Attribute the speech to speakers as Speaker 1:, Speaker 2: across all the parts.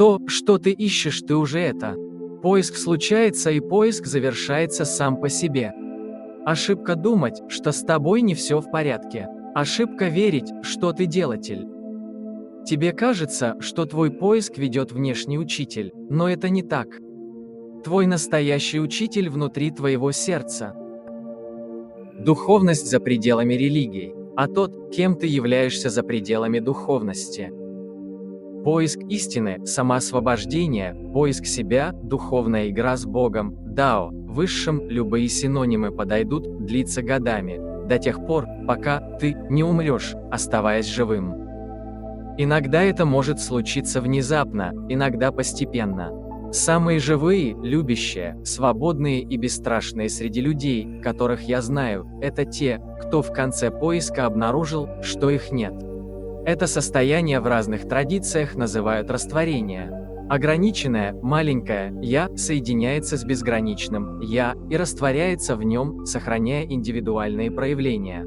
Speaker 1: То, что ты ищешь, ты уже это. Поиск случается, и поиск завершается сам по себе. Ошибка думать, что с тобой не все в порядке. Ошибка верить, что ты делатель. Тебе кажется, что твой поиск ведет внешний учитель, но это не так. Твой настоящий учитель внутри твоего сердца. Духовность за пределами религии, а тот, кем ты являешься за пределами духовности. Поиск истины, самоосвобождение, поиск себя, духовная игра с Богом, Дао, высшим, любые синонимы подойдут, длится годами, до тех пор, пока ты не умрешь, оставаясь живым. Иногда это может случиться внезапно, иногда постепенно. Самые живые, любящие, свободные и бесстрашные среди людей, которых я знаю, это те, кто в конце поиска обнаружил, что их нет. Это состояние в разных традициях называют растворение. Ограниченное, маленькое «я» соединяется с безграничным «я» и растворяется в нем, сохраняя индивидуальные проявления.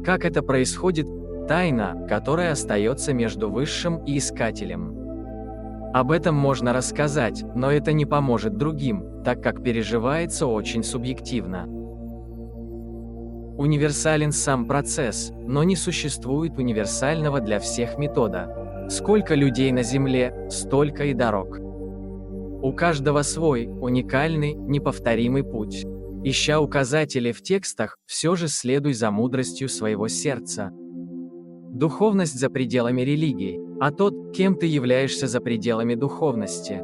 Speaker 1: Как это происходит? Тайна, которая остается между высшим и искателем. Об этом можно рассказать, но это не поможет другим, так как переживается очень субъективно. Универсален сам процесс, но не существует универсального для всех метода. Сколько людей на Земле, столько и дорог. У каждого свой, уникальный, неповторимый путь. Ища указатели в текстах, все же следуй за мудростью своего сердца. Духовность за пределами религии, а тот, кем ты являешься за пределами духовности.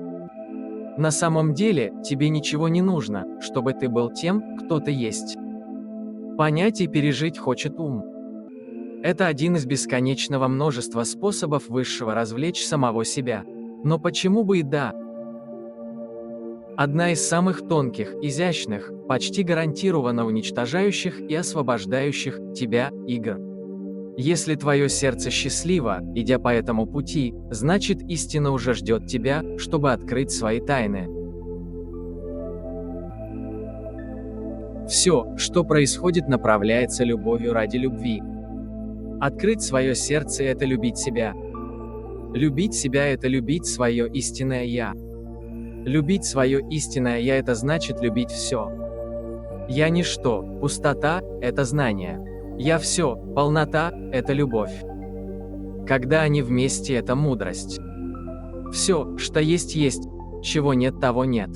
Speaker 1: На самом деле, тебе ничего не нужно, чтобы ты был тем, кто ты есть. Понять и пережить хочет ум. Это один из бесконечного множества способов высшего развлечь самого себя. Но почему бы и да? Одна из самых тонких, изящных, почти гарантированно уничтожающих и освобождающих тебя игр. Если твое сердце счастливо, идя по этому пути, значит истина уже ждет тебя, чтобы открыть свои тайны. Все, что происходит, направляется любовью ради любви. Открыть свое сердце – это любить себя. Любить себя – это любить свое истинное «я». Любить свое истинное «я» – это значит любить все. Я ничто, пустота – это знание. Я все, полнота – это любовь. Когда они вместе – это мудрость. Все, что есть, чего нет, того нет.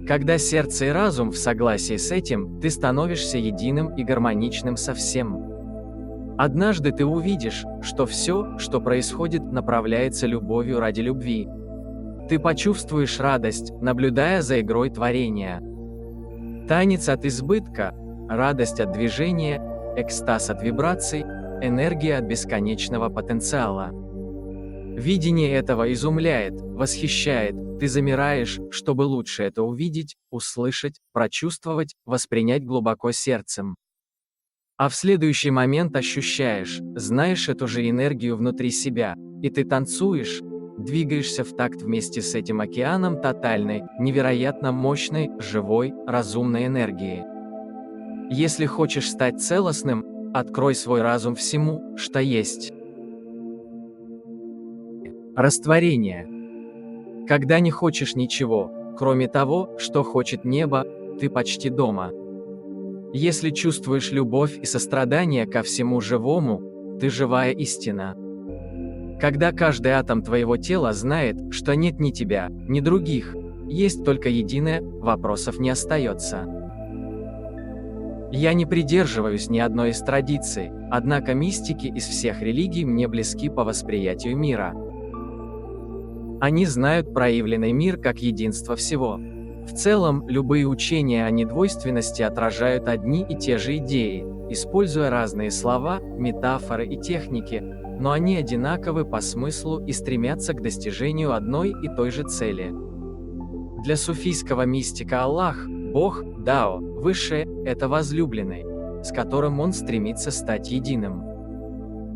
Speaker 1: Когда сердце и разум в согласии с этим, ты становишься единым и гармоничным со всем. Однажды ты увидишь, что все, что происходит, направляется любовью ради любви. Ты почувствуешь радость, наблюдая за игрой творения. Танец от избытка, радость от движения, экстаз от вибраций, энергия от бесконечного потенциала. Видение этого изумляет, восхищает, ты замираешь, чтобы лучше это увидеть, услышать, прочувствовать, воспринять глубоко сердцем. А в следующий момент ощущаешь, знаешь эту же энергию внутри себя, и ты танцуешь, двигаешься в такт вместе с этим океаном тотальной, невероятно мощной, живой, разумной энергии. Если хочешь стать целостным, открой свой разум всему, что есть. Растворение. Когда не хочешь ничего, кроме того, что хочет небо, ты почти дома. Если чувствуешь любовь и сострадание ко всему живому, ты живая истина. Когда каждый атом твоего тела знает, что нет ни тебя, ни других, есть только единое, вопросов не остается. Я не придерживаюсь ни одной из традиций, однако мистики из всех религий мне близки по восприятию мира. Они знают проявленный мир как единство всего. В целом, любые учения о недвойственности отражают одни и те же идеи, используя разные слова, метафоры и техники, но они одинаковы по смыслу и стремятся к достижению одной и той же цели. Для суфийского мистика Аллах, Бог, Дао, Высшее – это возлюбленный, с которым он стремится стать единым.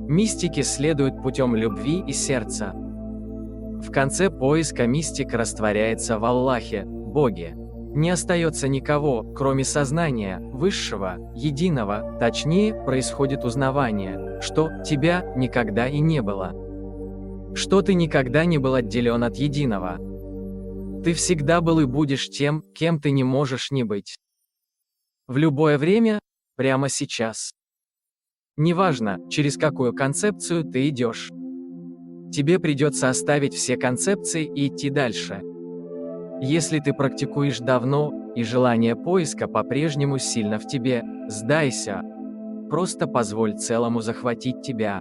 Speaker 1: Мистики следуют путем любви и сердца. В конце поиска мистик растворяется в Аллахе, Боге. Не остается никого, кроме сознания, высшего, единого, точнее, происходит узнавание, что тебя никогда и не было. что ты никогда не был отделен от единого. Ты всегда был и будешь тем, кем ты не можешь не быть. В любое время, прямо сейчас. Неважно, через какую концепцию ты идешь. Тебе придется оставить все концепции и идти дальше. Если ты практикуешь давно, и желание поиска по-прежнему сильно в тебе, сдайся. Просто позволь целому захватить тебя.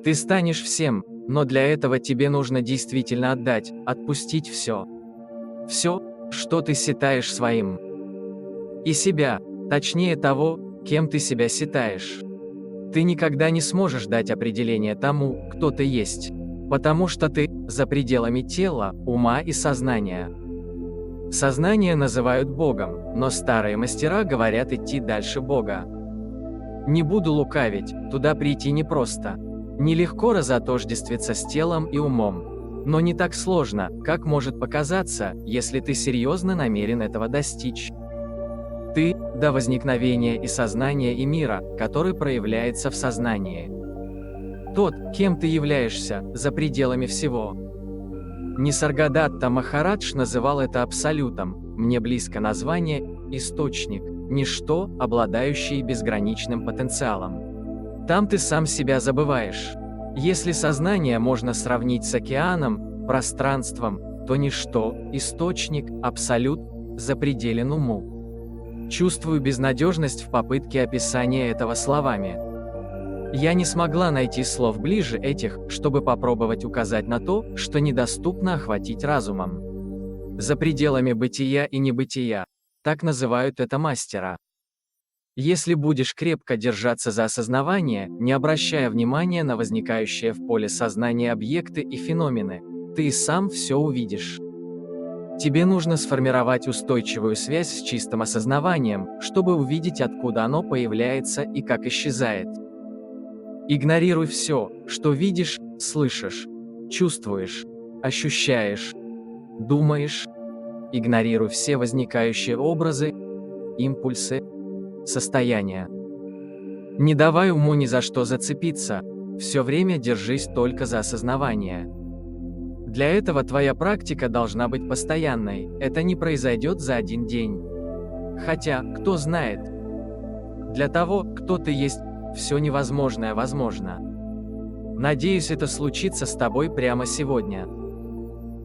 Speaker 1: Ты станешь всем, но для этого тебе нужно действительно отдать, отпустить все. Все, что ты считаешь своим. И себя, точнее того, кем ты себя считаешь. Ты никогда не сможешь дать определение тому, кто ты есть. Потому что ты за пределами тела, ума и сознания. Сознание называют Богом, но старые мастера говорят идти дальше Бога. Не буду лукавить, туда прийти непросто. Нелегко разотождествиться с телом и умом. Но не так сложно, как может показаться, если ты серьезно намерен этого достичь. Ты – до возникновения и сознания и мира, который проявляется в сознании. Тот, кем ты являешься, за пределами всего. Нисаргадатта Махарадж называл это абсолютом, мне близко название «источник», ничто, обладающее безграничным потенциалом. Там ты сам себя забываешь. Если сознание можно сравнить с океаном, пространством, то ничто, источник, абсолют, запределен уму. Чувствую безнадежность в попытке описания этого словами. Я не смогла найти слов ближе этих, чтобы попробовать указать на то, что недоступно охватить разумом. За пределами бытия и небытия. Так называют это мастера. Если будешь крепко держаться за осознавание, не обращая внимания на возникающие в поле сознания объекты и феномены, ты и сам все увидишь. Тебе нужно сформировать устойчивую связь с чистым осознаванием, чтобы увидеть, откуда оно появляется и как исчезает. Игнорируй все, что видишь, слышишь, чувствуешь, ощущаешь, думаешь. Игнорируй все возникающие образы, импульсы, состояния. Не давай уму ни за что зацепиться, все время держись только за осознавание. Для этого твоя практика должна быть постоянной, это не произойдет за один день. Хотя, кто знает? Для того, кто ты есть, все невозможное возможно. Надеюсь, это случится с тобой прямо сегодня.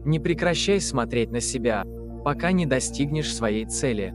Speaker 1: Не прекращай смотреть на себя, пока не достигнешь своей цели.